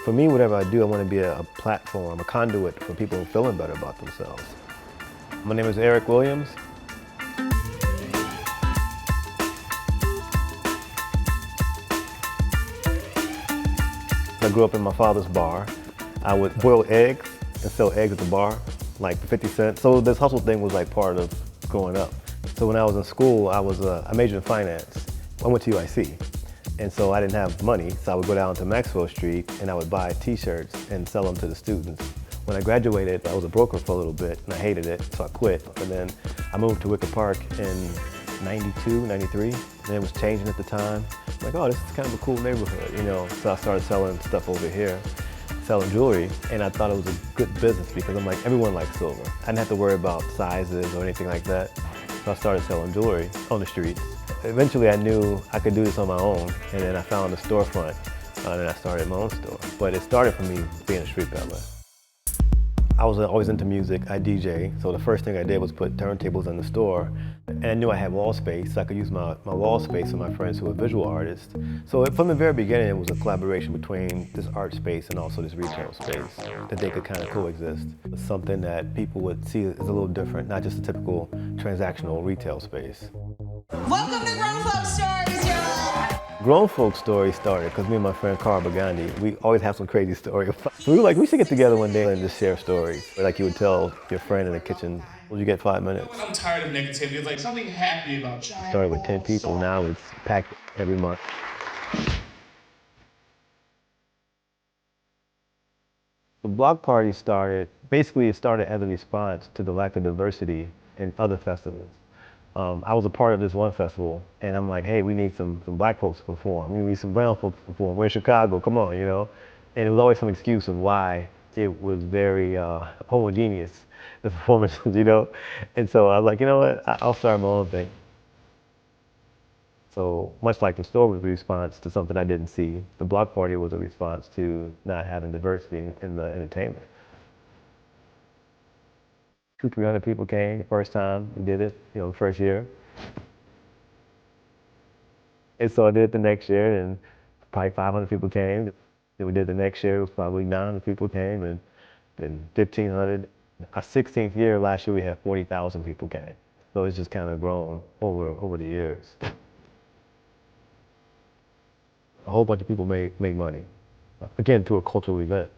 For me, whatever I do, I want to be a platform, a conduit for people feeling better about themselves. My name is Eric Williams. I grew up in my father's bar. I would boil eggs and sell eggs at the bar, like for 50 cents. So this hustle thing was like part of growing up. So when I was in school, I majored in finance. I went to UIC. And so I didn't have money, so I would go down to Maxwell Street and I would buy t-shirts and sell them to the students. When I graduated, I was a broker for a little bit and I hated it, so I quit. And then I moved to Wicker Park in 92, 93, and it was changing at the time. I'm like, oh, this is kind of a cool neighborhood, you know? So I started selling stuff over here, selling jewelry, and I thought it was a good business because I'm like, everyone likes silver. I didn't have to worry about sizes or anything like that. So I started selling jewelry on the streets. Eventually I knew I could do this on my own, and then I found a storefront, and then I started my own store. But it started for me being a street peddler. I was always into music, I DJ, so the first thing I did was put turntables in the store, and I knew I had wall space, so I could use my wall space with my friends who were visual artists. So from the very beginning, it was a collaboration between this art space and also this retail space, that they could kind of coexist. It's something that people would see as a little different, not just a typical transactional retail space. Welcome to Grown Folk Stories, y'all! Grown Folk Stories started because me and my friend Carl Bagandi, we always have some crazy stories. So we were like, we should get together one day and just share stories. Like you would tell your friend in the kitchen, well, you get 5 minutes. I'm tired of negativity. It's like something happy about you. Started with 10 people, now it's packed every month. The block party started, basically it started as a response to the lack of diversity in other festivals. I was a part of this one festival, and I'm like, hey, we need some black folks to perform. We need some brown folks to perform. We're in Chicago, come on, you know? And it was always some excuse of why it was very homogeneous, the performances, you know? And so I was like, you know what, I'll start my own thing. So much like the store was a response to something I didn't see, the block party was a response to not having diversity in the entertainment. 200-300 people came the first time we did it, you know, the first year. And so I did it the next year, and probably 500 people came. Then we did the next year, it was probably 900 people came, and then 1,500. Our 16th year, last year, we had 40,000 people came. So it's just kind of grown over the years. A whole bunch of people make money, again, through a cultural event.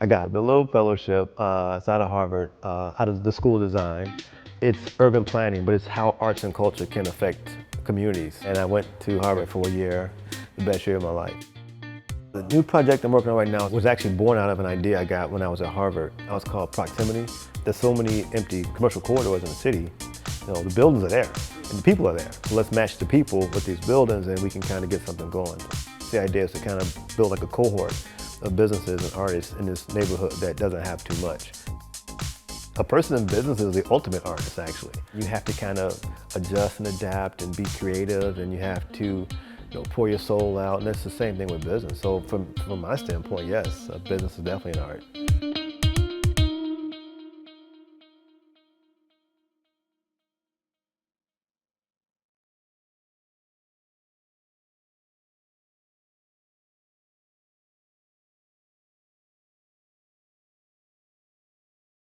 I got the Loeb Fellowship, it's out of Harvard, out of the School of Design. It's urban planning, but it's how arts and culture can affect communities. And I went to Harvard for a year, the best year of my life. The new project I'm working on right now was actually born out of an idea I got when I was at Harvard. It was called proximity. There's so many empty commercial corridors in the city. You know, the buildings are there, and the people are there. So let's match the people with these buildings, and we can kind of get something going. The idea is to kind of build like a cohort of businesses and artists in this neighborhood that doesn't have too much. A person in business is the ultimate artist, actually. You have to kind of adjust and adapt and be creative, and you have to, you know, pour your soul out, and that's the same thing with business. So from my standpoint, yes, business is definitely an art.